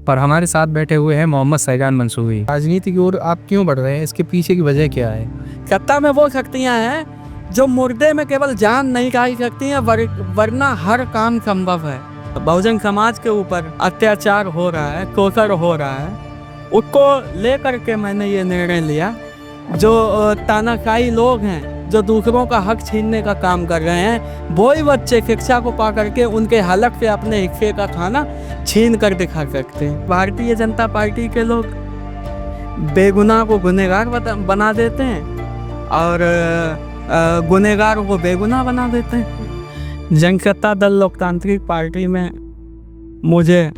पर हमारे साथ बैठे हुए हैं मोहम्मद सैजान मंसूरी। राजनीति की ओर आप क्यों बढ़ रहे हैं, इसके पीछे की वजह क्या है? सत्ता में वो शक्तियाँ हैं जो मुर्दे में केवल जान नहीं डाल सकती हैं, वरना हर काम संभव है। बहुजन समाज के ऊपर अत्याचार हो रहा है, शोषण हो रहा है, उसको लेकर के मैंने ये निर्णय लिया। जो तानाशाही लोग हैं, जो दूसरों का हक छीनने का काम कर रहे हैं, वही बच्चे शिक्षा को पा करके उनके हलक से अपने हिस्से का खाना छीन कर दिखा सकते हैं। भारतीय जनता पार्टी के लोग बेगुनाह को गुनहगार बना देते हैं और गुनहगार को बेगुनाह बना देते हैं। जनसत्ता दल लोकतांत्रिक पार्टी में मुझे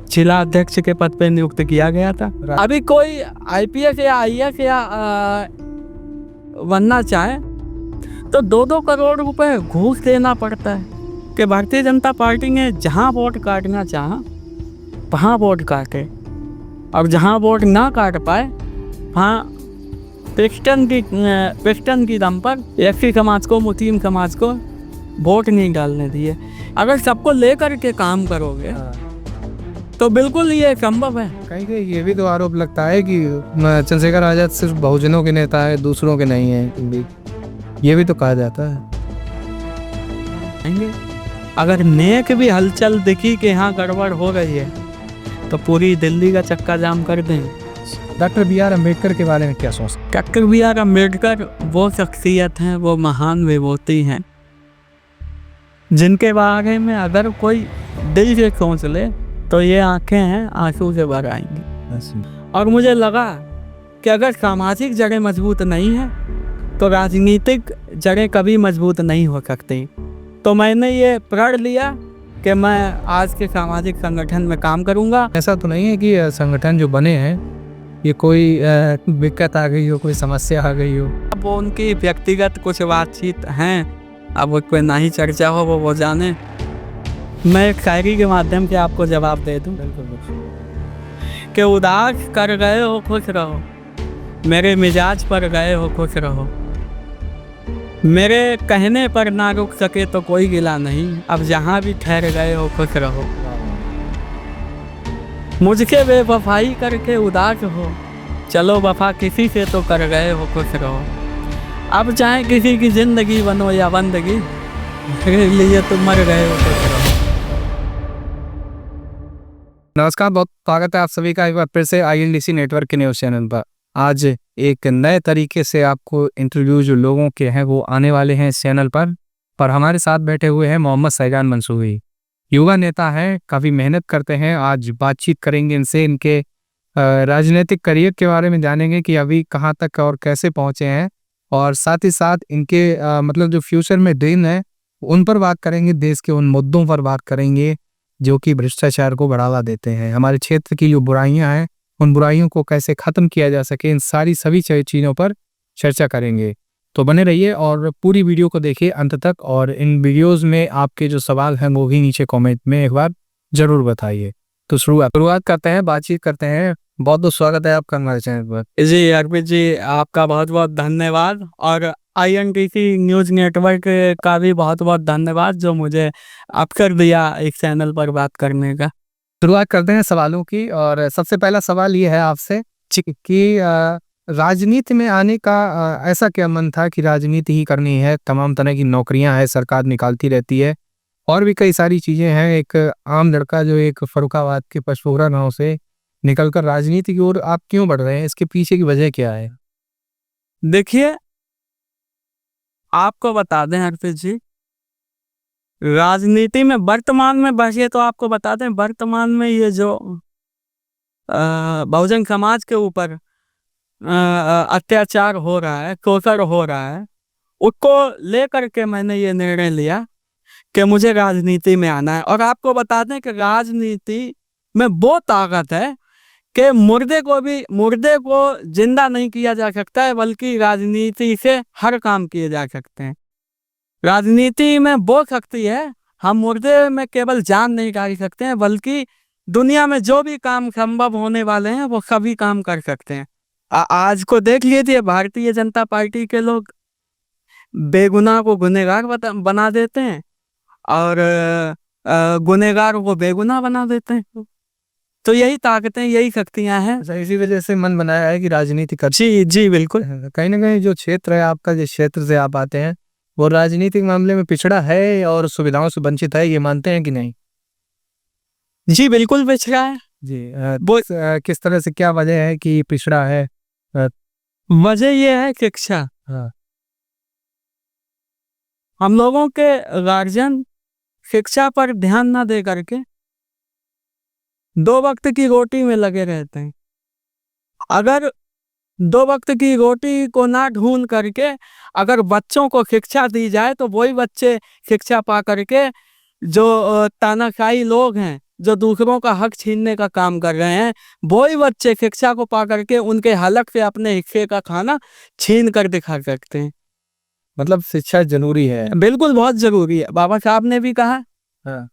जिला अध्यक्ष के पद पे नियुक्त किया गया था। अभी कोई आईपीएस या आईएएस या बनना चाहे तो 2-2 करोड़ रुपए घूस देना पड़ता है। कि भारतीय जनता पार्टी ने जहाँ वोट काटना चाहा वहाँ वोट काटे, और जहाँ वोट ना काट पाए वहाँ पिस्टन की दम पर एससी समाज को, मुस्लिम समाज को वोट नहीं डालने दिए। अगर सबको लेकर के काम करोगे तो बिल्कुल ये संभव है। कहीं कहीं ये भी तो आरोप लगता है कि चंद्रशेखर आजाद सिर्फ बहुजनों के नेता है, दूसरों के नहीं है। ये भी तो कहा जाता है। अगर नेक भी हलचल दिखी कि यहाँ गड़बड़ हो रही है तो पूरी दिल्ली का चक्का जाम कर देंगे। Doctor B R. अम्बेडकर के बारे में क्या सोचते? Doctor B R. अम्बेडकर वो शख्सियत हैं, वो महान विभूति हैं, जिनके बारे में अगर कोई दिल से सोच ले तो ये आंखें हैं आंसू से भर आएंगी। और मुझे लगा कि अगर सामाजिक जड़ें मजबूत नहीं हैं तो राजनीतिक जड़ें कभी मजबूत नहीं हो सकती। तो मैंने ये प्रण लिया कि मैं आज के सामाजिक संगठन में काम करूंगा। ऐसा तो नहीं है कि संगठन जो बने हैं ये कोई दिक्कत आ गई हो, कोई समस्या आ गई हो? अब वो उनकी व्यक्तिगत कुछ बातचीत हैं, अब उस पर ना ही चर्चा हो, वो जाने। मैं एक शायरी के माध्यम से आपको जवाब दे दूं कि उदास कर गए हो खुश रहो, मेरे मिजाज पर गए हो खुश रहो, मेरे कहने पर ना रुक सके तो कोई गिला नहीं, अब जहाँ भी ठहर गए हो खुश रहो। मुझके बेवफाई करके उदास हो, चलो वफा किसी से तो कर गए हो खुश रहो, अब चाहे किसी की जिंदगी बनो या बंदगी, मेरे लिए तुम मर गए हो खुश रहो। नमस्कार, बहुत स्वागत है आप सभी का एक बार फिर से INDC नेटवर्क के न्यूज़ चैनल पर। आज एक नए तरीके से आपको इंटरव्यू जो लोगों के हैं वो आने वाले हैं इस चैनल पर हमारे साथ बैठे हुए हैं मोहम्मद सैजान मंसूरी। युवा नेता हैं, काफ़ी मेहनत करते हैं। आज बातचीत करेंगे इनसे, इनके राजनीतिक करियर के बारे में जानेंगे कि अभी कहाँ तक और कैसे पहुँचे हैं, और साथ ही साथ इनके मतलब जो फ्यूचर में ड्रीम है उन पर बात करेंगे। देश के उन मुद्दों पर बात करेंगे जो कि भ्रष्टाचार को बढ़ावा देते हैं। हमारे क्षेत्र की जो बुराइयां हैं उन बुराइयों को कैसे ख़त्म किया जा सके, इन सभी चीज़ों पर चर्चा करेंगे। तो बने रहिए और पूरी वीडियो को देखिए अंत तक, और इन वीडियोस में आपके जो सवाल हैं वो भी नीचे कमेंट में एक बार ज़रूर बताइए। तो शुरुआत करते हैं, बातचीत करते हैं। बहुत बहुत स्वागत है आपका हमारे चैनल पर। जी अर्पित जी, आपका बहुत बहुत धन्यवाद, और INDC न्यूज़ नेटवर्क का भी बहुत बहुत धन्यवाद जो मुझे अवसर दिया इस चैनल पर बात करने का। शुरुआत करते हैं सवालों की, और सबसे पहला सवाल ये है आपसे कि राजनीति में आने का ऐसा क्या मन था कि राजनीति ही करनी है? तमाम तरह की नौकरियां हैं, सरकार निकालती रहती है, और भी कई सारी चीज़ें हैं। एक आम लड़का जो एक फर्रुखाबाद के पचपोखरा गाँव से निकलकर राजनीति की ओर आप क्यों बढ़ रहे हैं, इसके पीछे की वजह क्या है? देखिए, आपको बता दें अर्पित जी, राजनीति में वर्तमान में बचे तो आपको बता दें, वर्तमान में ये जो बहुजन समाज के ऊपर अत्याचार हो रहा है, शोषण हो रहा है, उसको लेकर के मैंने ये निर्णय लिया कि मुझे राजनीति में आना है। और आपको बता दें कि राजनीति में वो ताकत है कि मुर्दे को जिंदा नहीं किया जा सकता है, बल्कि राजनीति से हर काम किए जा सकते हैं। राजनीति में वो शक्ति है, हम मुर्दे में केवल जान नहीं डाल सकते हैं, बल्कि दुनिया में जो भी काम संभव होने वाले हैं वो सभी काम कर सकते हैं। आज को देख लीजिए, भारतीय जनता पार्टी के लोग बेगुनाह को गुनहगार बना देते हैं और गुनहगार को बेगुनाह बना देते हैं। तो यही ताकतें, यही शक्तियां हैं। अच्छा, इसी वजह से मन बनाया है कि राजनीति कर। जी जी बिल्कुल। कहीं ना कहीं जो क्षेत्र है आपका, जिस क्षेत्र से आप आते हैं, वो राजनीतिक मामले में पिछड़ा है और सुविधाओं से वंचित है, ये मानते हैं कि नहीं? जी बिल्कुल पिछड़ा है। जी। वो किस तरह से, क्या वजह है कि पिछड़ा है? अ, वजह ये है शिक्षा। हाँ। हम लोगों के गार्जियन शिक्षा पर ध्यान ना दे करके 2 वक्त की रोटी में लगे रहते हैं। अगर 2 वक्त की रोटी को ना ढूंढ करके अगर बच्चों को शिक्षा दी जाए तो वही बच्चे शिक्षा पा करके जो तानाशाही लोग हैं, जो दूसरों का हक छीनने का काम कर रहे हैं, वही बच्चे शिक्षा को पा करके उनके हलक से अपने हिस्से का खाना छीन कर दिखा सकते हैं। मतलब शिक्षा जरूरी है। बिल्कुल बहुत जरूरी है। बाबा साहब ने भी कहा हाँ।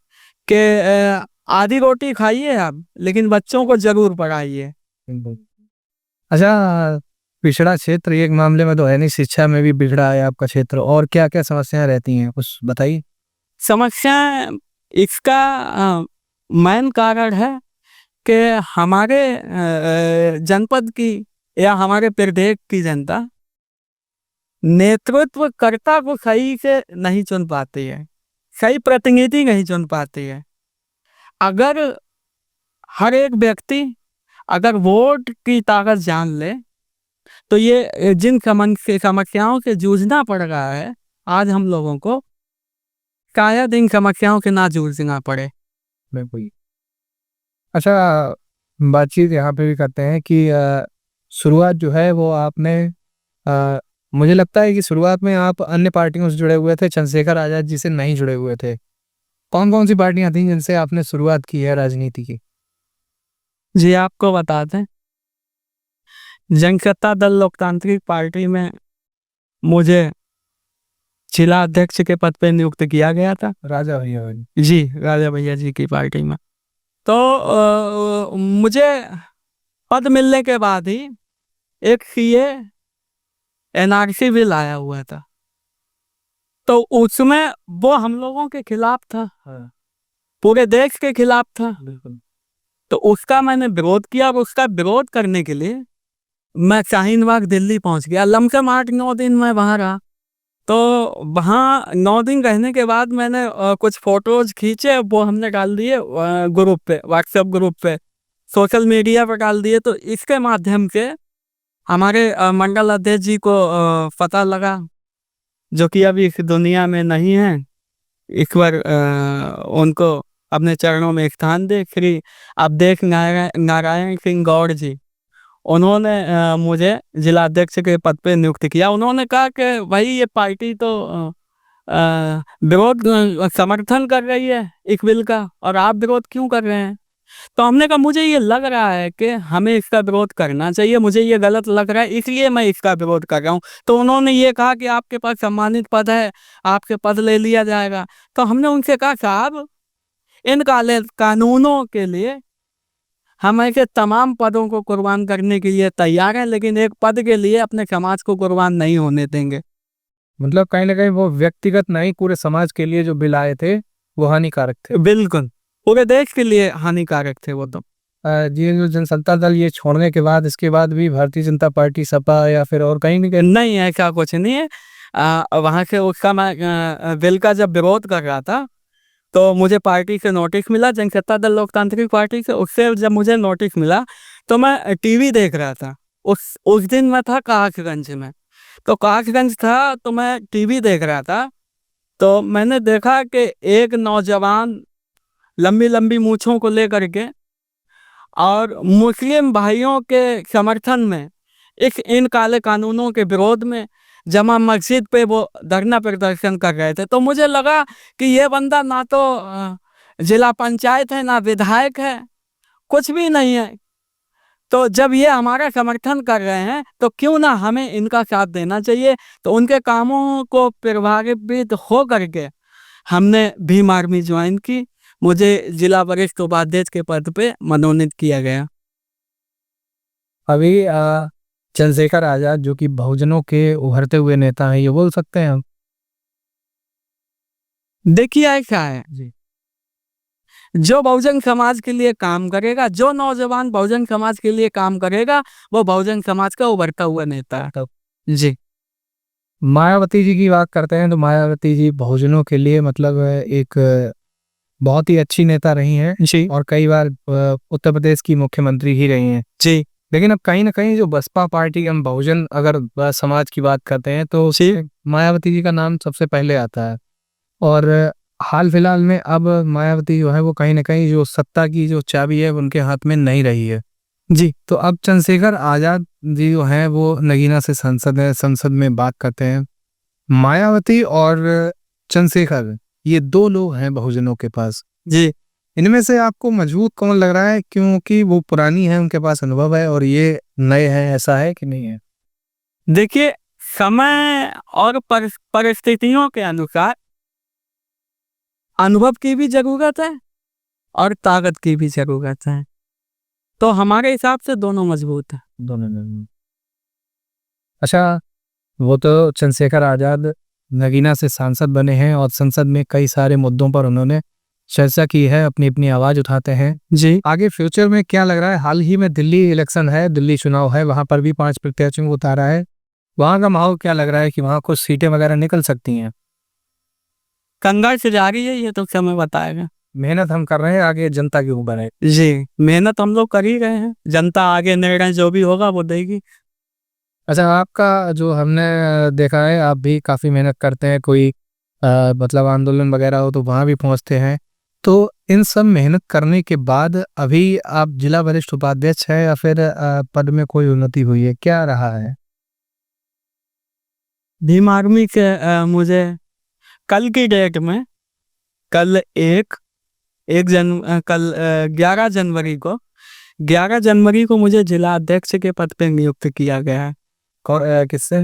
कि आधी रोटी खाइए आप, लेकिन बच्चों को जरूर पढ़ाइए। अच्छा, पिछड़ा क्षेत्र एक मामले में तो है नहीं, शिक्षा में भी पिछड़ा है आपका क्षेत्र। और क्या क्या समस्याएं रहती हैं, कुछ बताइए। समस्या इसका मेन कारण है कि हमारे जनपद की या हमारे प्रदेश की जनता नेतृत्वकर्ता को सही से नहीं चुन पाती है, सही प्रतिनिधि नहीं चुन पाती है। अगर हर एक व्यक्ति अगर वोट की ताकत जान ले तो ये जिन समस्याओं से जूझना पड़ रहा है आज हम लोगों को, शायद इन समस्याओं से ना जूझना पड़े। बिल्कुल। अच्छा, बातचीत यहाँ पे भी करते हैं कि शुरुआत जो है वो आपने, अ, मुझे लगता है कि शुरुआत में आप अन्य पार्टियों से जुड़े हुए थे, चंद्रशेखर आजाद जी से नहीं जुड़े हुए थे। कौन कौन सी पार्टियां थी जिनसे आपने शुरुआत की है राजनीति की? जी आपको बता दें, जनसत्ता दल लोकतांत्रिक पार्टी में मुझे जिला अध्यक्ष के पद पे नियुक्त किया गया था। राजा भैया वाली। जी राजा भैया जी की पार्टी में। तो मुझे पद मिलने के बाद ही एक सीए एनआरसी बिल आया हुआ था, तो उसमें वो हम लोगों के खिलाफ था, हाँ। पूरे देश के खिलाफ था। बिल्कुल। तो उसका मैंने विरोध किया और उसका विरोध करने के लिए मैं शाहीन बाग दिल्ली पहुंच गया। लमसम 8-9 दिन मैं वहां रहा। तो वहाँ 9 दिन रहने के बाद मैंने कुछ फोटोज खींचे, वो हमने डाल दिए ग्रुप पे, व्हाट्सएप ग्रुप पे, सोशल मीडिया पर डाल दिए। तो इसके माध्यम से हमारे मंडल अध्यक्ष जी को पता लगा, जो कि अभी इस दुनिया में नहीं है। इस बार उनको अपने चरणों में स्थान दे, श्री अवधेश नारायण सिंह गौड़ जी, उन्होंने मुझे जिला अध्यक्ष के पद पे नियुक्त किया। उन्होंने कहा कि भाई ये पार्टी तो विरोध समर्थन कर रही है इस बिल का, और आप विरोध क्यों कर रहे हैं? तो हमने कहा मुझे ये लग रहा है कि हमें इसका विरोध करना चाहिए, मुझे ये गलत लग रहा है इसलिए मैं इसका विरोध कर रहा हूँ। तो उन्होंने ये कहा कि आपके पास सम्मानित पद है, आपके पद ले लिया जाएगा। तो हमने उनसे कहा साहब, इन कानूनों के लिए हम ऐसे तमाम पदों को कुर्बान करने के लिए तैयार हैं, लेकिन एक पद के लिए अपने समाज को कुर्बान नहीं होने देंगे। मतलब कहीं ना कहीं वो व्यक्तिगत नहीं, पूरे समाज के लिए जो बिल आए थे वो हानिकारक थे। बिल्कुल, पूरे देश के लिए हानिकारक थे वो तो। ये जो जनसत्ता दल ये छोड़ने के बाद, इसके बाद भी भारतीय जनता पार्टी, सपा या फिर और कहीं नहीं? नहीं, ऐसा कुछ नहीं है। वहाँ से उसका मैं बिल का जब विरोध कर रहा था तो मुझे पार्टी से नोटिस मिला, जनसत्ता दल लोकतांत्रिक पार्टी से। उससे जब मुझे नोटिस मिला तो मैं टीवी देख रहा था। उस दिन मैं था कासगंज में। तो कासगंज था तो मैं टीवी देख रहा था, तो मैंने देखा कि एक नौजवान लंबी लंबी मूछों को लेकर के और मुस्लिम भाइयों के समर्थन में इन काले कानूनों के विरोध में जमा मस्जिद पे वो धरना प्रदर्शन कर रहे थे। तो मुझे लगा कि ये बंदा ना तो जिला पंचायत है, ना विधायक है, कुछ भी नहीं है। तो जब ये हमारा समर्थन कर रहे हैं तो क्यों ना हमें इनका साथ देना चाहिए। तो उनके कामों को प्रभावित हो करके हमने भीम आर्मी ज्वाइन की। मुझे जिला वरिष्ठ उपाध्यक्ष के पद पे मनोनीत किया गया। अभी चंद्रशेखर आजाद जो कि बहुजनों के उभरते हुए नेता हैं, ये बोल सकते हैं हम? देखिए ऐसा है जी। जो बहुजन समाज के लिए काम करेगा, जो नौजवान बहुजन समाज के लिए काम करेगा, वो बहुजन समाज का उभरता हुआ नेता है। जी। मायावती जी की बात करते हैं तो मायावती जी बहुजनों के लिए मतलब एक बहुत ही अच्छी नेता रही हैं जी। और कई बार उत्तर प्रदेश की मुख्यमंत्री ही रही हैं। जी। लेकिन अब कहीं ना कहीं जो बसपा पार्टी, हम बहुजन अगर समाज की बात करते हैं तो मायावती जी का नाम सबसे पहले आता है। और हाल फिलहाल में अब मायावती जो है वो कहीं ना कहीं जो सत्ता की जो चाबी है उनके हाथ में नहीं रही है। जी। तो अब चंद्रशेखर आजाद जी जो हैं वो नगीना से संसद है, संसद में बात करते हैं। मायावती और चंद्रशेखर, ये दो लोग हैं बहुजनों के पास। जी। इनमें से आपको मजबूत कौन लग रहा है, क्योंकि वो पुरानी है, उनके पास अनुभव है, और ये नए हैं, ऐसा है कि नहीं है? देखिए, समय और परिस्थितियों के अनुसार अनुभव की भी जरूरत है और ताकत की भी जरूरत है। तो हमारे हिसाब से दोनों मजबूत है। दोनों में। अच्छा, वो तो चंद्रशेखर आजाद नगीना से सांसद बने हैं और संसद में कई सारे मुद्दों पर उन्होंने चर्चा की है, अपनी अपनी आवाज उठाते हैं। जी। आगे फ्यूचर में क्या लग रहा है? हाल ही में दिल्ली इलेक्शन है, दिल्ली चुनाव है, वहां पर भी 5 प्रत्याशियों को उतारा है। वहां का माहौल क्या लग रहा है कि वहां कुछ सीटें वगैरह निकल सकती हैं? संघर्ष जारी है, ये तो समय बताएगा। मेहनत हम कर रहे हैं, आगे जनता के ऊपर है। जी, मेहनत हम लोग कर ही रहे हैं, जनता आगे निर्णय जो भी होगा वो देगी। अच्छा, आपका जो हमने देखा है, आप भी काफ़ी मेहनत करते हैं, कोई मतलब आंदोलन वगैरह हो तो वहाँ भी पहुँचते हैं। तो इन सब मेहनत करने के बाद अभी आप जिला वरिष्ठ उपाध्यक्ष हैं या फिर पद में कोई उन्नति हुई है, क्या रहा है? भीम आर्मी के मुझे कल की डेट में कल 11 जनवरी को 11 जनवरी को मुझे जिला अध्यक्ष के पद पे नियुक्त किया गया है। किससे?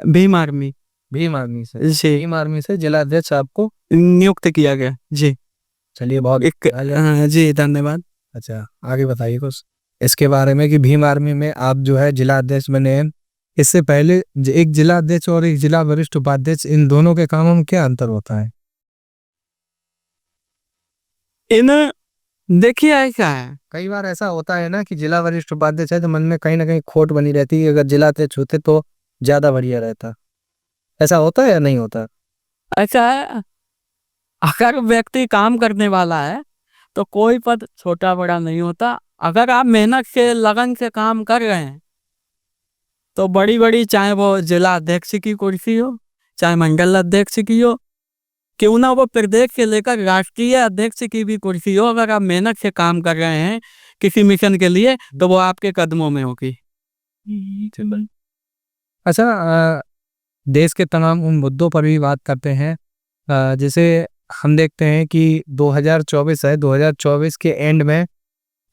भीम आर्मी भीम आर्मी से? जी भीम आर्मी से जिला अध्यक्ष आपको नियुक्त किया गया। जी। चलिए, बहुत जी, धन्यवाद। अच्छा, आगे बताइए कुछ इसके बारे में कि भीम आर्मी में आप जो है जिला अध्यक्ष बने हैं। इससे पहले एक जिला अध्यक्ष और एक जिला वरिष्ठ उपाध्यक्ष, इन दोनों के कामों में क्या अंतर होता है? देखिए, ऐसा है, कई बार ऐसा होता है ना कि जिला वरिष्ठ उपाध्यक्ष है तो मन में कहीं ना कहीं खोट बनी रहती है, अगर जिला अध्यक्ष होते तो ज्यादा बढ़िया रहता। ऐसा होता है या नहीं होता? ऐसा है, अगर व्यक्ति काम करने वाला है तो कोई पद छोटा बड़ा नहीं होता। अगर आप मेहनत से लगन से काम कर रहे हैं तो बड़ी बड़ी, चाहे वो जिला अध्यक्ष की कुर्सी हो, चाहे मंडल अध्यक्ष की हो, क्यों ना वो प्रदेश से लेकर राष्ट्रीय अध्यक्ष की भी कुर्सी हो, अगर आप मेहनत से काम कर रहे हैं किसी मिशन के लिए तो वो आपके कदमों में होगी। अच्छा, देश के तमाम उन मुद्दों पर भी बात करते हैं। जैसे हम देखते हैं कि 2024 है, 2024 के एंड में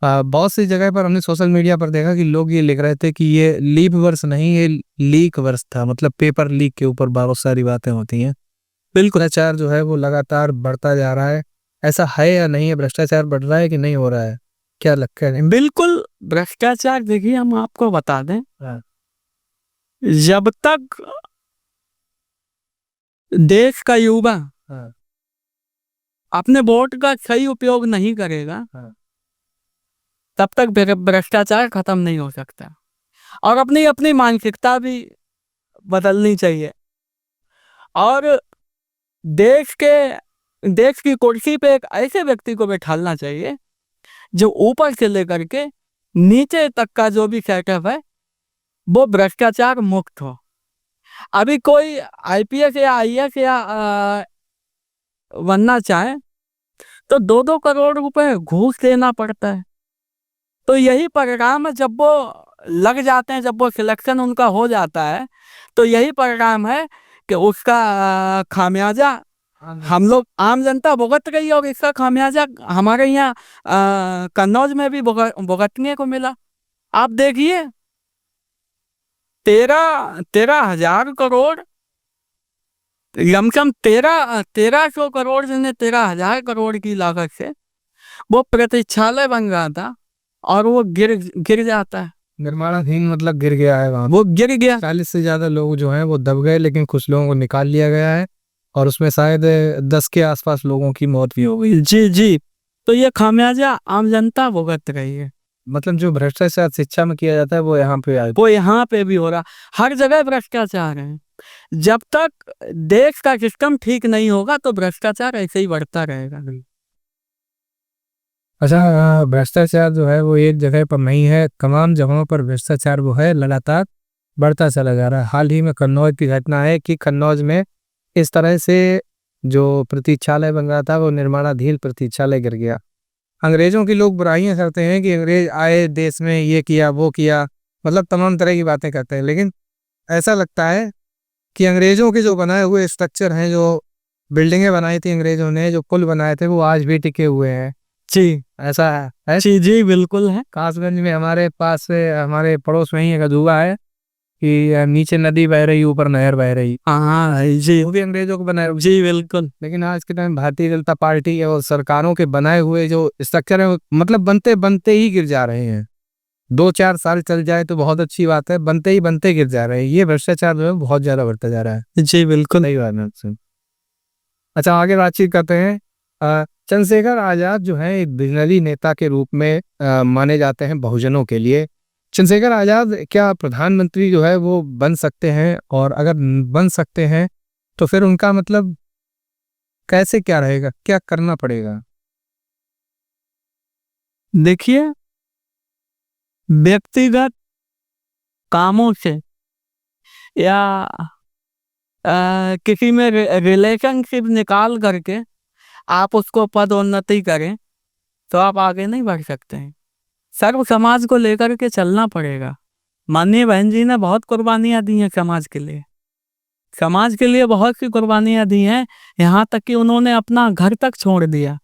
बहुत सी जगह पर हमने सोशल मीडिया पर देखा कि लोग ये लिख रहे थे कि ये लीप वर्ष नहीं, ये लीक वर्ष था, मतलब पेपर लीक के ऊपर बहुत सारी बातें होती हैं। बिल्कुल, भ्रष्टाचार जो है वो लगातार बढ़ता जा रहा है, ऐसा है या नहीं है? भ्रष्टाचार बढ़ रहा है कि नहीं हो रहा है, क्या लगता है? बिल्कुल भ्रष्टाचार, देखिए हम आपको बता दें, जब तक देश का युवा अपने वोट का सही उपयोग नहीं करेगा तब तक भ्रष्टाचार खत्म नहीं हो सकता। और अपनी अपनी मानसिकता भी बदलनी चाहिए और देश की कुर्सी पे एक ऐसे व्यक्ति को बैठालना चाहिए जो ऊपर से लेकर के नीचे तक का जो भी सेटअप है वो भ्रष्टाचार मुक्त हो। अभी कोई आईपीएस या आईएएस या बनना चाहे तो 2-2 करोड़ रुपए घूस देना पड़ता है। तो यही परिणाम है, जब वो लग जाते हैं, जब वो सिलेक्शन उनका हो जाता है तो यही परिणाम है कि उसका खामियाजा हम लोग आम जनता भुगत रही है और इसका खामियाजा हमारे यहाँ कन्नौज में भी भुगतने को मिला। आप देखिए, 13,000 करोड़, लमसम 1300 करोड़ से 13,000 करोड़ की लागत से वो प्रतीक्षालय बन रहा था और वो गिर जाता है। निर्माणाधीन मतलब गिर गया है वहाँ, वो गिर गया। 40 से ज्यादा लोग जो हैं वो दब गए, लेकिन कुछ लोगों को निकाल लिया गया है और उसमें शायद 10 के आसपास लोगों की मौत भी हो गई। जी जी, तो ये खामियाजा आम जनता भुगत रही है। मतलब जो भ्रष्टाचार शिक्षा में किया जाता है वो यहाँ पे वो यहाँ पे भी हो रहा, हर जगह भ्रष्टाचार है। जब तक देश का सिस्टम ठीक नहीं होगा तो भ्रष्टाचार ऐसे ही बढ़ता रहेगा। अच्छा, भ्रष्टाचार जो है वो एक जगह पर नहीं है, तमाम जगहों पर भ्रष्टाचार वो है लगातार बढ़ता चला जा रहा है। हाल ही में कन्नौज की घटना है कि कन्नौज में इस तरह से जो प्रतीक्षालय बन रहा था वो निर्माणाधीन प्रतीक्षालय गिर गया। अंग्रेजों की लोग बुराइयां करते हैं कि अंग्रेज आए देश में ये किया वो किया, मतलब तमाम तरह की बातें करते हैं, लेकिन ऐसा लगता है कि अंग्रेजों के जो बनाए हुए स्ट्रक्चर हैं, जो बिल्डिंगें बनाई थी अंग्रेजों ने, जो पुल बनाए थे, वो आज भी टिके हुए हैं। जी ऐसा है। जी जी बिल्कुल है। कासगंज में हमारे पास से हमारे पड़ोस में ही एक अजूबा है कि नीचे नदी बह रही ऊपर नहर बह रही, हाँ जी वो भी अंग्रेजों को बनाए हुए। जी बिल्कुल। लेकिन आज के टाइम भारतीय जनता पार्टी और सरकारों के बनाए हुए जो स्ट्रक्चर है, मतलब बनते बनते ही गिर जा रहे हैं। 2-4 साल चल जाए तो बहुत अच्छी बात है, बनते ही बनते गिर जा रहे हैं। ये भ्रष्टाचार जो है बहुत ज्यादा बढ़ता जा रहा है। जी बिल्कुल। सही बात है आपसे। अच्छा, आगे बातचीत करते हैं। चंद्रशेखर आजाद जो है एक विजनरी नेता के रूप में माने जाते हैं बहुजनों के लिए। चंद्रशेखर आजाद क्या प्रधानमंत्री जो है वो बन सकते हैं, और अगर बन सकते हैं तो फिर उनका मतलब कैसे क्या रहेगा, क्या करना पड़ेगा? देखिए, व्यक्तिगत कामों से या किसी में रिलेशनशिप निकाल करके आप उसको पदोन्नति करें तो आप आगे नहीं बढ़ सकते हैं। सर्व समाज को लेकर के चलना पड़ेगा। माननीय बहन जी ने बहुत कुर्बानियां दी हैं समाज के लिए, समाज के लिए बहुत सी कुर्बानियां दी हैं, यहाँ तक कि उन्होंने अपना घर तक छोड़ दिया,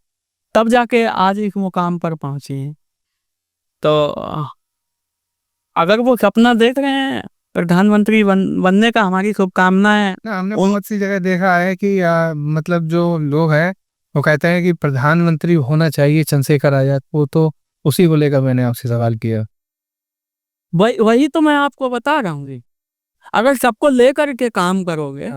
तब जाके आज इस मुकाम पर पहुंची हैं। तो अगर वो सपना देख रहे हैं प्रधानमंत्री बनने का, हमारी शुभकामनाएं। ना, हमने बहुत सी जगह देखा है कि मतलब जो लोग हैं वो कहते हैं कि प्रधानमंत्री होना चाहिए चंद्रशेखर आजाद को, तो उसी को लेकर मैंने आपसे सवाल किया। वही वही तो मैं आपको बता रहा हूँ जी। अगर सबको लेकर के काम करोगे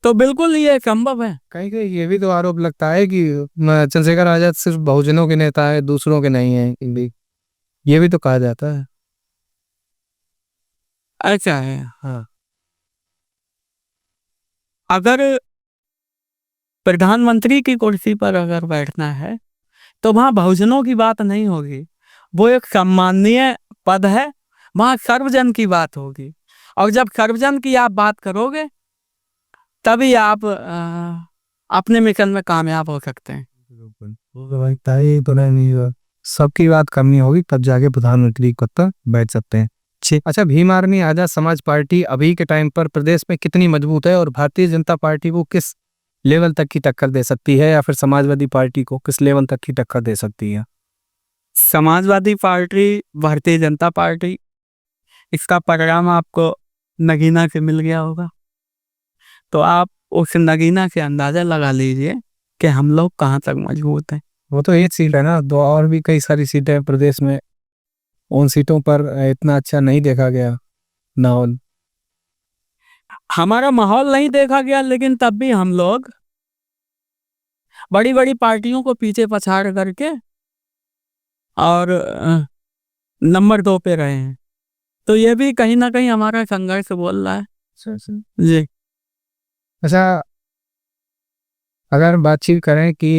तो बिल्कुल ये संभव है। कहीं कहीं ये भी तो आरोप लगता है कि चंद्रशेखर आजाद सिर्फ बहुजनों के नेता है, दूसरों के नहीं है, ये भी तो कहा जाता है। ऐसा है। हाँ। अगर प्रधानमंत्री की कुर्सी पर अगर बैठना है तो वहां बहुजनों की बात नहीं होगी, वो एक सम्माननीय पद है, वहां सर्वजन की बात होगी। और जब सर्वजन की आप बात करोगे तभी आप अपने मिशन में कामयाब हो सकते हैं। सबकी बात करनी होगी तब जाके प्रधानमंत्री पद पर बैठ सकते हैं। अच्छा, भीम आर्मी आजाद समाज पार्टी अभी के टाइम पर प्रदेश में कितनी मजबूत है, और भारतीय जनता पार्टी को किस लेवल तक की टक्कर दे सकती है, या फिर समाजवादी पार्टी को किस लेवल तक की टक्कर दे सकती है? समाजवादी पार्टी, भारतीय जनता पार्टी, इसका परिणाम आपको नगीना से मिल गया होगा, तो आप उस नगीना से अंदाजा लगा लीजिए कि हम लोग कहाँ तक मजबूत हैं। वो तो एक सीट है ना, दो और भी कई सारी सीटें हैं प्रदेश में, उन सीटों पर इतना अच्छा नहीं देखा गया माहौल। हमारा माहौल नहीं देखा गया, लेकिन तब भी हम लोग बड़ी बड़ी पार्टियों को पीछे पछाड़ करके और नंबर 2 पे रहे हैं, तो ये भी कहीं ना कहीं हमारा संघर्ष बोल रहा है जी। अच्छा, अगर बातचीत करें कि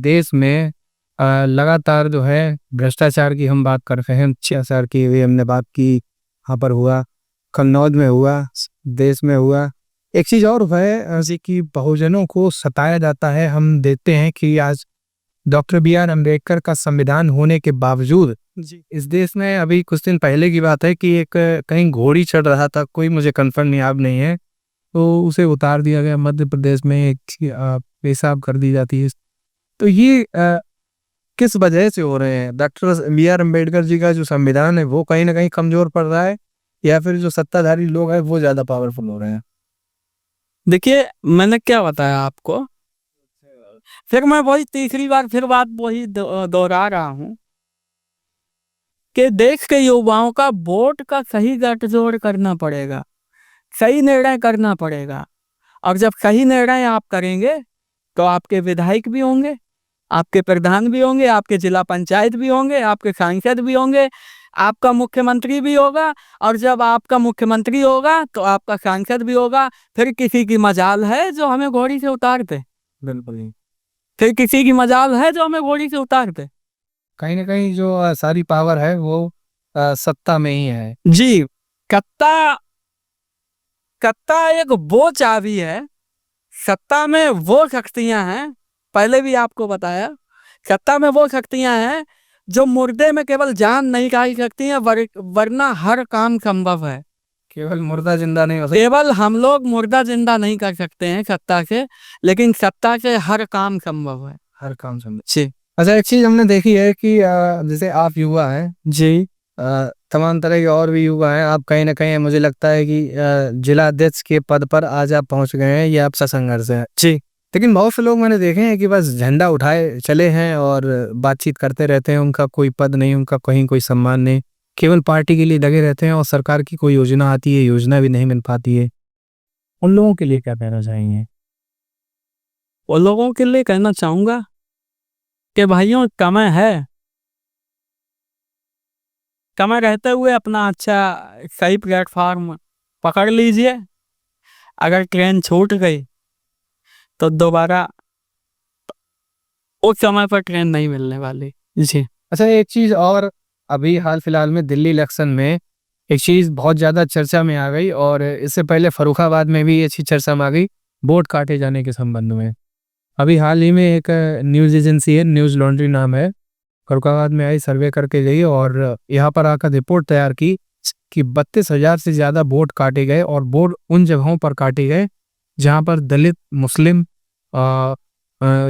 देश में लगातार जो है भ्रष्टाचार की हम बात कर रहे हैं, भ्रष्टाचार की भी हमने बात की, यहाँ पर हुआ, कन्नौज में हुआ, देश में हुआ। एक चीज़ और है ऐसी कि बहुजनों को सताया जाता है। हम देखते हैं कि आज डॉक्टर BR अम्बेडकर का संविधान होने के बावजूद जी इस देश में, अभी कुछ दिन पहले की बात है कि एक कहीं घोड़ी चढ़ रहा था, कोई मुझे कंफर्म याद नहीं है, तो उसे उतार दिया गया। मध्य प्रदेश में एक पेशाब कर दी जाती है। तो ये किस वजह से हो रहे हैं? डॉक्टर BR अम्बेडकर जी का जो संविधान है वो कहीं ना कहीं कमजोर पड़ रहा है, या फिर जो सत्ताधारी लोग हैं वो ज्यादा पावरफुल हो रहे हैं? देखिए, मैंने क्या बताया आपको, फिर मैं वही तीसरी बार फिर बात वही दोहरा रहा हूँ कि देश के युवाओं का वोट का सही गठजोड़ करना पड़ेगा, सही निर्णय करना पड़ेगा। और जब सही निर्णय आप करेंगे तो आपके विधायक भी होंगे, आपके प्रधान भी होंगे, आपके जिला पंचायत भी होंगे, आपके सांसद भी होंगे, आपका मुख्यमंत्री भी होगा, और जब आपका मुख्यमंत्री होगा तो आपका सांसद भी होगा। फिर किसी की मजाल है जो हमें घोड़ी से उतार दे, बिल्कुल। फिर किसी की मजाल है जो हमें घोड़ी से उतार दे। कहीं ना कहीं जो सारी पावर है वो सत्ता में ही है। जी, कत्ता कत्ता एक वो चाबी है, सत्ता में वो शक्तियां हैं, पहले भी आपको बताया, सत्ता में वो शक्तियां हैं जो मुर्दे में केवल जान नहीं डाल सकती हैं, वरना हर काम संभव है। केवल मुर्दा जिंदा नहीं हो सकता। केवल हम लोग मुर्दा जिंदा नहीं कर सकते हैं सत्ता से, लेकिन सत्ता से हर काम संभव है। हर काम संभव। जी अच्छा, एक चीज हमने देखी है कि जैसे आप युवा हैं, जी तमाम तरह के और भी युवा हैं, आप कहीं ना कहीं मुझे लगता है कि जिला अध्यक्ष के पद पर आज आप पहुंच गए हैं, ये आपका संघर्ष है। जी लेकिन बहुत से लोग मैंने देखे हैं कि बस झंडा उठाए चले हैं और बातचीत करते रहते हैं, उनका कोई पद नहीं, उनका कहीं कोई सम्मान नहीं, केवल पार्टी के लिए लगे रहते हैं और सरकार की कोई योजना आती है, योजना भी नहीं मिल पाती है। उन लोगों के लिए क्या कहना चाहेंगे? वो लोगों के लिए कहना चाहूंगा कि भाइयों, समय है, समय रहते हुए अपना अच्छा सही प्लेटफॉर्म पकड़ लीजिए। अगर ट्रेन छूट गई तो दोबारा उस समय पर ट्रेन नहीं मिलने वाली। जी अच्छा, एक चीज और, अभी हाल फिलहाल में दिल्ली इलेक्शन में एक चीज बहुत ज्यादा चर्चा में आ गई, और इससे पहले फर्रुखाबाद में भी ये चीज चर्चा में आ गई, वोट काटे जाने के संबंध में। अभी हाल ही में एक न्यूज एजेंसी है, न्यूज लॉन्ड्री नाम है, फर्रुखाबाद में आई, सर्वे करके गई और यहाँ पर आकर रिपोर्ट तैयार की कि 32,000 से ज्यादा वोट काटे गए, और वोट उन जगहों पर काटे गए जहाँ पर दलित, मुस्लिम,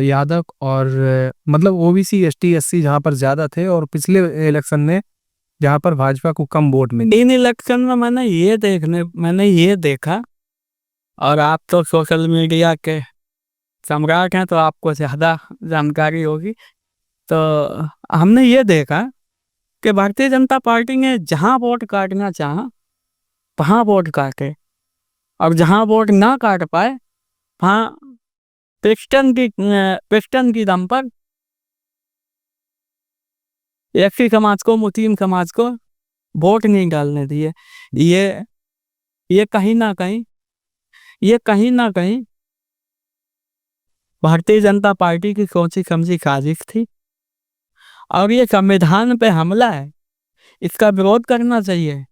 यादव और मतलब ओबीसी, एसटी, एससी जहाँ पर ज्यादा थे, और पिछले इलेक्शन में जहाँ पर भाजपा को कम वोट मिले। इन इलेक्शन में मैंने ये देखा, और आप तो सोशल मीडिया के सम्राट हैं तो आपको ज़्यादा जानकारी होगी। तो हमने ये देखा कि भारतीय जनता पार्टी ने जहाँ वोट काटना चाहा वहाँ वोट काटे, और जहाँ वोट ना काट पाए वहाँ पिस्टन की दम पर एससी समाज को, मुस्लिम समाज को वोट नहीं डालने दिए। ये कहीं ना कहीं भारतीय जनता पार्टी की सोची समझी साजिश थी, और ये संविधान पे हमला है, इसका विरोध करना चाहिए,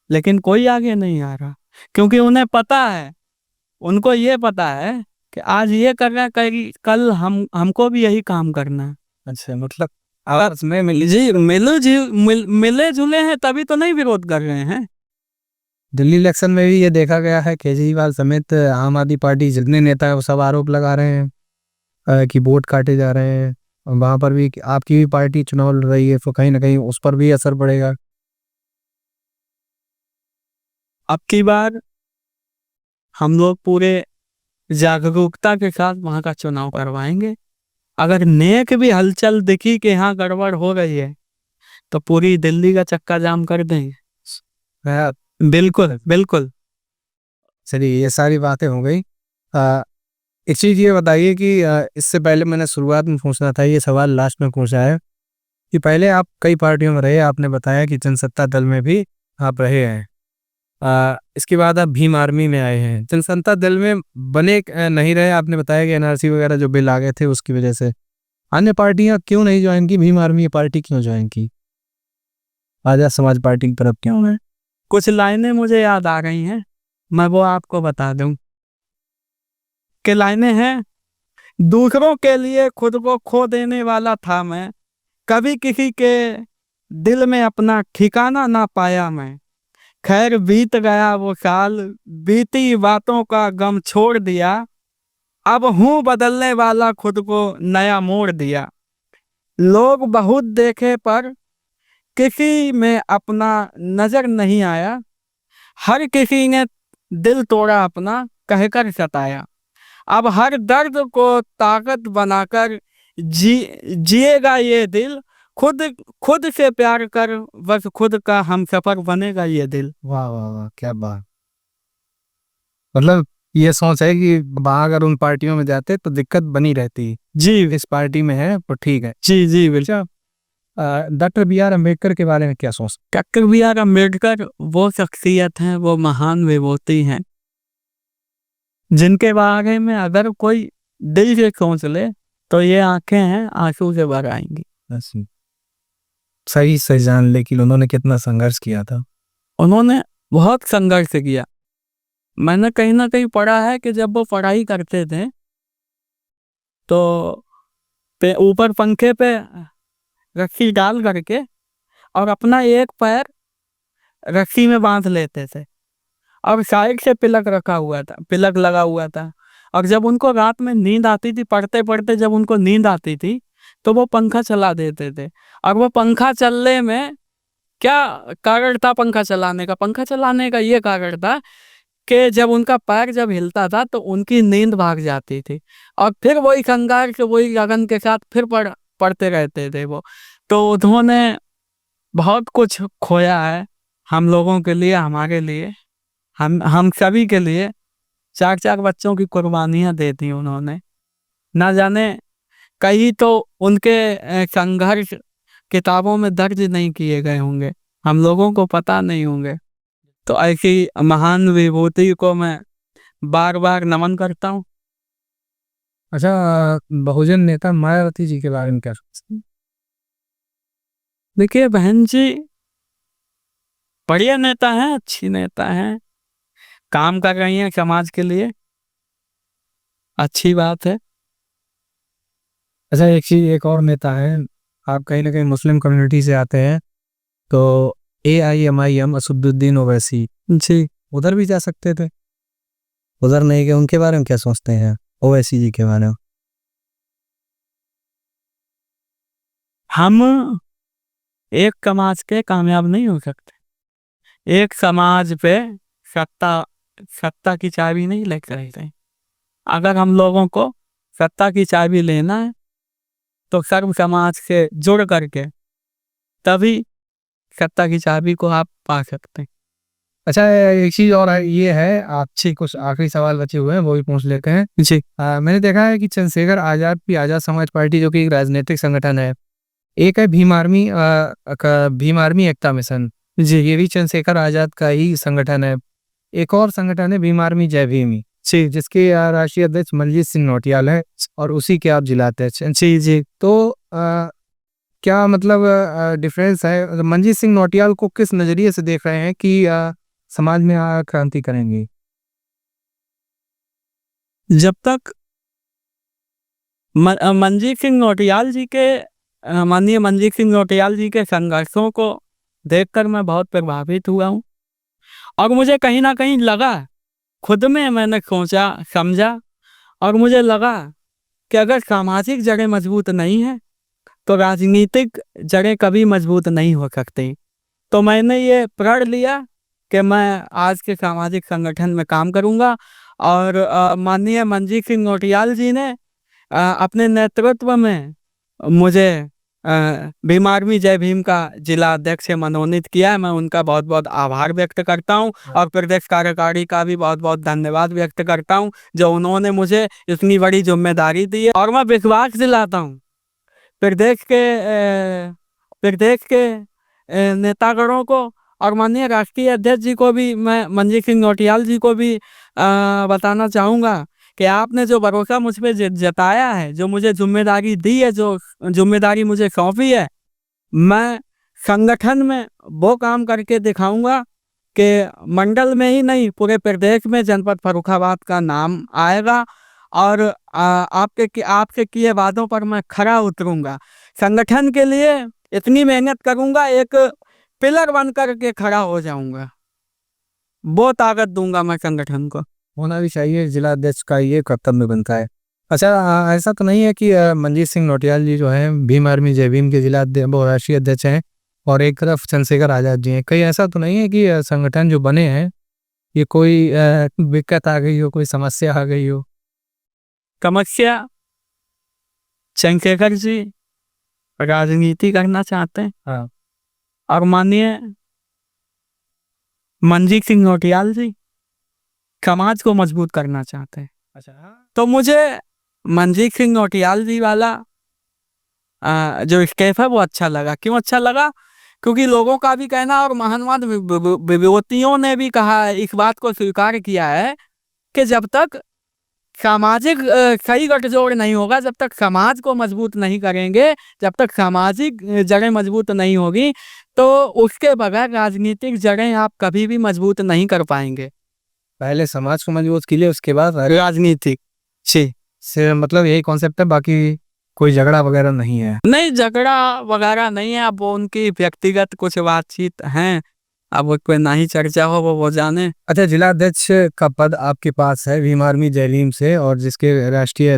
लेकिन कोई आगे नहीं आ रहा, क्योंकि उन्हें पता है, उनको ये पता है कि आज ये कर रहा है, कल हमको भी यही काम करना है। अच्छा, मतलब आवाज में मिली। जी मिले जुले हैं तभी तो नहीं विरोध कर रहे हैं। दिल्ली इलेक्शन में भी ये देखा गया है, केजरीवाल समेत आम आदमी पार्टी जितने नेता है वो सब आरोप लगा रहे हैं कि वोट काटे जा रहे हैं। और वहां पर भी आपकी भी पार्टी चुनाव लड़ रही है, तो कहीं ना कहीं उस पर भी असर पड़ेगा। अब की बार हम लोग पूरे जागरूकता के साथ वहां का चुनाव करवाएंगे। अगर नेक भी हलचल दिखी कि यहाँ गड़बड़ हो रही है तो पूरी दिल्ली का चक्का जाम कर देंगे। हाँ, बिल्कुल बिल्कुल। चलिए, ये सारी बातें हो गई। एक चीज़ ये बताइए कि इससे पहले मैंने शुरुआत में पूछना था, ये सवाल लास्ट में पूछा है कि पहले आप कई पार्टियों में रहे, आपने बताया कि जनसत्ता दल में भी आप रहे हैं। इसके बाद आप भीम आर्मी में आए हैं, जनसत्ता दल में बने नहीं रहे, आपने बताया कि एनआरसी वगैरह जो बिल आ गए थे उसकी वजह से। अन्य पार्टियां क्यों नहीं ज्वाइन की, भीम आर्मी पार्टी क्यों ज्वाइन की, आजाद समाज पार्टी की तरफ क्यों है? कुछ लाइनें मुझे याद आ रही हैं, मैं वो आपको बता दूं। कि लाइनें हैं, दूसरों के लिए खुद को खो देने वाला था मैं, कभी किसी के दिल में अपना ठिकाना ना पाया मैं। खैर बीत गया वो साल, बीती बातों का गम छोड़ दिया, अब हूँ बदलने वाला, खुद को नया मोड़ दिया। लोग बहुत देखे पर किसी में अपना नजर नहीं आया, हर किसी ने दिल तोड़ा अपना कहकर सताया। अब हर दर्द को ताकत बनाकर जिएगा ये दिल, खुद खुद से प्यार कर बस खुद का हमसफर बनेगा ये दिल। वाह वाह वाह, क्या बात। मतलब ये सोच है कि वहाँ अगर उन पार्टियों में जाते तो दिक्कत बनी रहती। जी इस पार्टी में है तो ठीक है। जी जी बिल्कुल। अच्छा, डॉक्टर बी आर अम्बेडकर के बारे में क्या सोचते? डॉक्टर बी आर अम्बेडकर वो शख्सियत हैं, वो महान विभूति हैं, जिनके बारे में अगर कोई दिल से सोच ले तो ये आंखें हैं आंसू से भर आएंगी। सही सही जान ले कि उन्होंने कितना संघर्ष किया था। उन्होंने बहुत संघर्ष किया। मैंने कहीं ना कहीं पढ़ा है कि जब वो पढ़ाई करते थे तो ऊपर पंखे पे रस्सी डाल करके और अपना एक पैर रस्सी में बांध लेते थे और साइड से पिलक रखा हुआ था, पिलक लगा हुआ था। और जब उनको रात में नींद आती थी, पढ़ते पढ़ते जब उनको नींद आती थी तो वो पंखा चला देते थे। और वो पंखा चलने में क्या कारण था? पंखा चलाने का, पंखा चलाने का ये कारण था कि जब उनका पैर जब हिलता था तो उनकी नींद भाग जाती थी और फिर वही संघर्ष वही लगन के साथ फिर पढ़ते रहते थे वो। तो उन्होंने बहुत कुछ खोया है हम लोगों के लिए, हमारे लिए, हम सभी के लिए। चार चार बच्चों की कुर्बानियां दे दी उन्होंने। ना जाने कई तो उनके संघर्ष किताबों में दर्ज नहीं किए गए होंगे, हम लोगों को पता नहीं होंगे। तो ऐसी महान विभूति को मैं बार बार नमन करता हूँ। अच्छा, बहुजन नेता मायावती जी के बारे में क्या सोचते हैं? देखिए बहन जी, बढ़िया नेता हैं, अच्छी नेता हैं, काम कर रही हैं समाज के लिए, अच्छी बात है। अच्छा, एक चीज, एक और नेता है, आप कहीं ना कहीं मुस्लिम कम्युनिटी से आते हैं, तो AIMIM असदुद्दीन ओवैसी जी, उधर भी जा सकते थे, उधर नहीं गए, उनके बारे में क्या सोचते हैं, ओवैसी जी के बारे में? हम एक समाज के कामयाब नहीं हो सकते। एक समाज पे सत्ता सत्ता की चाबी नहीं लेकर रहते। अगर हम लोगों को सत्ता की चाबी लेना है तो सर्व समाज से जुड़ करके तभी सत्ता की चाबी को आप पा सकते हैं। अच्छा, एक चीज और है, ये है आपसे कुछ आखिरी सवाल बचे हुए हैं, वो भी पूछ लेते हैं। जी मैंने देखा है कि चंद्रशेखर आजाद की आजाद समाज पार्टी, जो कि एक राजनीतिक संगठन है, एक है भीम आर्मी एकता मिशन, जी ये भी चंद्रशेखर आजाद का ही संगठन है। एक और संगठन है भीम आर्मी जय भीम, जी जिसके राष्ट्रीय अध्यक्ष मनजीत सिंह नौटियाल है और उसी के आप जिला अध्यक्ष हैं। जी जी। तो क्या मतलब डिफरेंस है, मनजीत सिंह नौटियाल को किस नजरिए से देख रहे हैं कि समाज में क्रांति करेंगे? जब तक मंजीत सिंह नौटियाल जी के माननीय मंजीत सिंह नौटियाल जी के संघर्षों को देखकर मैं बहुत प्रभावित हुआ हूँ और मुझे कहीं ना कहीं लगा, खुद में मैंने सोचा समझा और मुझे लगा कि अगर सामाजिक जड़ें मजबूत नहीं है तो राजनीतिक जड़ें कभी मजबूत नहीं हो सकती। तो मैंने ये प्रण लिया कि मैं आज के सामाजिक संगठन में काम करूंगा और माननीय मंजीत सिंह नौटियाल जी ने अपने नेतृत्व में मुझे भीम आर्मी जय भीम का जिला अध्यक्ष से मनोनीत किया है। मैं उनका बहुत बहुत आभार व्यक्त करता हूं और प्रदेश कार्यकारिणी का भी बहुत बहुत धन्यवाद व्यक्त करता हूं, जो उन्होंने मुझे इतनी बड़ी जिम्मेदारी दी है। और मैं विश्वास दिलाता हूं प्रदेश के नेतागणों को और माननीय राष्ट्रीय अध्यक्ष जी को भी, मैं मंजीत सिंह नौटियाल जी को भी बताना चाहूँगा कि आपने जो भरोसा मुझ पर जताया है, जो मुझे जिम्मेदारी दी है, जो जिम्मेदारी मुझे सौंपी है, मैं संगठन में वो काम करके दिखाऊंगा कि मंडल में ही नहीं पूरे प्रदेश में जनपद फर्रुखाबाद का नाम आएगा और आपके किए वादों पर मैं खरा उतरूंगा। संगठन के लिए इतनी मेहनत करूंगा, एक पिलर बन करके खड़ा हो जाऊंगा, वो ताकत दूंगा मैं संगठन को। होना भी चाहिए, जिला अध्यक्ष का ये कर्तव्य बनता है। अच्छा, ऐसा तो नहीं है कि मंजीत सिंह नौटियाल जी जो है भीम आर्मी जय भीम के जिला वो राष्ट्रीय अध्यक्ष हैं और एक तरफ चंद्रशेखर आजाद जी हैं, कहीं ऐसा तो नहीं है कि संगठन जो बने हैं ये कोई दिक्कत आ गई हो, कोई समस्या आ गई हो? समस्या, चंद्रशेखर जी राजनीति करना चाहते हैं हाँ। और माननीय मंजीत सिंह नौटियाल जी समाज को मजबूत करना चाहते हैं। अच्छा, तो मुझे मनजीत सिंह नौटियाल जी वाला जो स्टेप है वो अच्छा लगा। क्यों अच्छा लगा? क्योंकि लोगों का भी कहना और महानवाद विभूतियों ने भी कहा है, इस बात को स्वीकार किया है कि जब तक सामाजिक सही गठजोड़ नहीं होगा, जब तक समाज को मजबूत नहीं करेंगे, जब तक सामाजिक जड़ें मजबूत नहीं होगी, तो उसके बगैर राजनीतिक जड़ें आप कभी भी मजबूत नहीं कर पाएंगे। पहले समाज को मजबूत कीजिए, उसके बाद राजनीतिक से मतलब यही कॉन्सेप्ट है, बाकी कोई झगड़ा वगैरह नहीं है। नहीं, झगड़ा वगैरह नहीं है। अब वो उनकी व्यक्तिगत कुछ बातचीत हैं, अब वो कोई ना ही चर्चा हो, वो जाने। अच्छा, जिला अध्यक्ष का पद आपके पास है भीम आर्मी जैलीम से, और जिसके राष्ट्रीय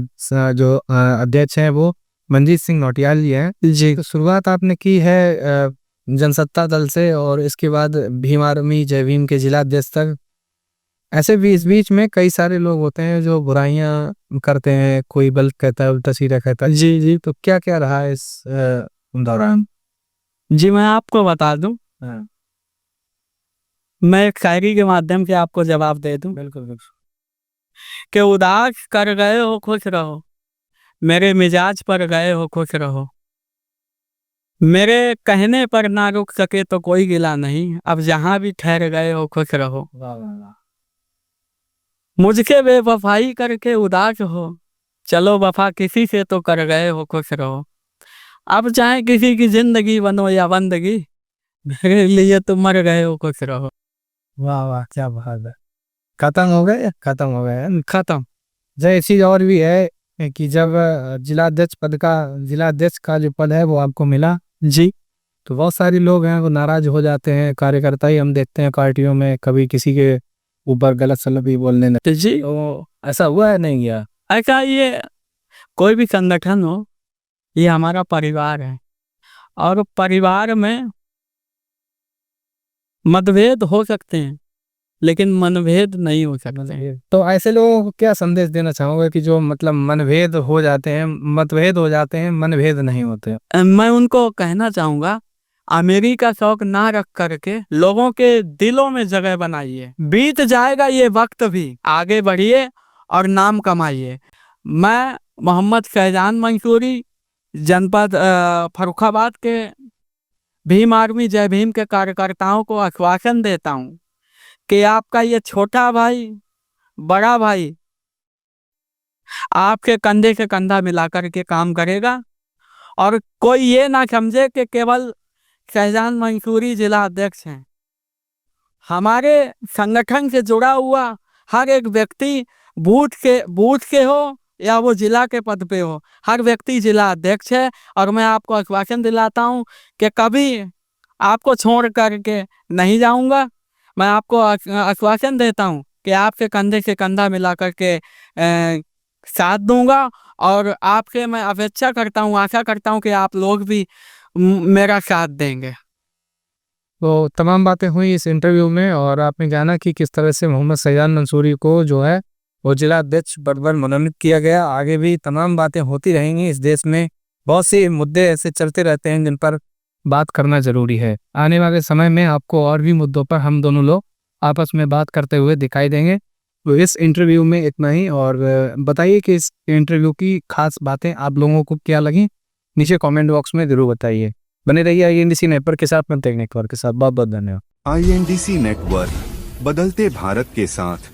जो अध्यक्ष हैं वो मनजीत सिंह नौटियाल जी हैं जी। तो शुरुआत आपने की है जनसत्ता दल से, और इसके बाद भीम आर्मी जय भीम के जिला अध्यक्ष तक। ऐसे भी इस बीच में कई सारे लोग होते हैं जो बुराइयां करते हैं, कोई गलत कहता है, उल्टा सीधा कहता है। जी जी तो क्या क्या रहा है इस दौरान? जी, मैं आपको बता दूं, हाँ, मैं एक शायरी के माध्यम से आपको जवाब दे दूं बिल्कुल बिल्कुल। कि उदास कर गए हो खुश रहो, मेरे मिजाज पर गए हो खुश रहो, मेरे कहने पर ना रुक सके तो कोई गिला नहीं, अब जहां भी ठहर गए हो खुश रहो। वाह वाह वाह। मुझके बेवफाई करके उदास हो, चलो वफा किसी से तो कर गए हो खुश रहो, अब चाहे किसी की जिंदगी बनो या बंदगी, मेरे लिए तुम मर गए हो खुश रहो। वाह वाह, क्या बात है। खत्म हो गए, खत्म हो गए। खत्म। जय चीज और भी है कि जब जिला अध्यक्ष का जो पद है वो आपको मिला जी तो बहुत सारे लोग हैं वो नाराज हो जाते हैं, कार्यकर्ता ही हम देखते हैं पार्टियों में कभी किसी के ऊपर गलत सलत भी बोलने लगते। तो जी, तो ऐसा हुआ है नहीं गया? ऐसा ये कोई भी संगठन हो, ये हमारा परिवार है, और परिवार में मतभेद हो सकते हैं लेकिन मनभेद नहीं हो सकते हैं। तो ऐसे लोगों को क्या संदेश देना चाहोगे कि जो मतलब मनभेद हो जाते हैं, मतभेद हो जाते हैं, मनभेद नहीं होते? मैं उनको कहना चाहूंगा, अमीरी का शौक ना रख करके लोगों के दिलों में जगह बनाइए, बीत जाएगा ये वक्त भी, आगे बढ़िए और नाम कमाइए। मैं मोहम्मद फैजान मंसूरी, जनपद फर्रुखाबाद के भीम आर्मी जय भीम के कार्यकर्ताओं को आश्वासन देता हूँ कि आपका ये छोटा भाई, बड़ा भाई आपके कंधे से कंधा मिलाकर के काम करेगा, और कोई ये ना समझे कि केवल फैजान मंसूरी जिला अध्यक्ष हैं। हमारे संगठन से जुड़ा हुआ हर एक व्यक्ति, बूथ के हो या वो जिला के पद पे हो, हर व्यक्ति जिला अध्यक्ष है। और मैं आपको आश्वासन दिलाता हूँ कि कभी आपको छोड़ करके नहीं जाऊंगा। मैं आपको आश्वासन देता हूँ कि आपके कंधे से कंधा मिला करके साथ दूंगा, और आपके मैं अपेक्षा करता हूँ, आशा करता हूँ कि आप लोग भी मेरा साथ देंगे। तो तमाम बातें हुई इस इंटरव्यू में, और आपने जाना कि किस तरह से मोहम्मद फैजान मंसूरी को जो है वो जिला अध्यक्ष पद पर मनोनीत किया गया। आगे भी तमाम बातें होती रहेंगी। इस देश में बहुत से मुद्दे ऐसे चलते रहते हैं जिन पर बात करना जरूरी है। आने वाले समय में आपको और भी मुद्दों पर हम दोनों लोग आपस में बात करते हुए दिखाई देंगे। तो इस इंटरव्यू में इतना ही, और बताइए कि इस इंटरव्यू की खास बातें आप लोगों को क्या लगी, नीचे कमेंट बॉक्स में जरूर बताइए। बने रहिए INDC नेटवर्क के साथ, नेटवर्क के साथ। बहुत बहुत धन्यवाद। INDC नेटवर्क, बदलते भारत के साथ।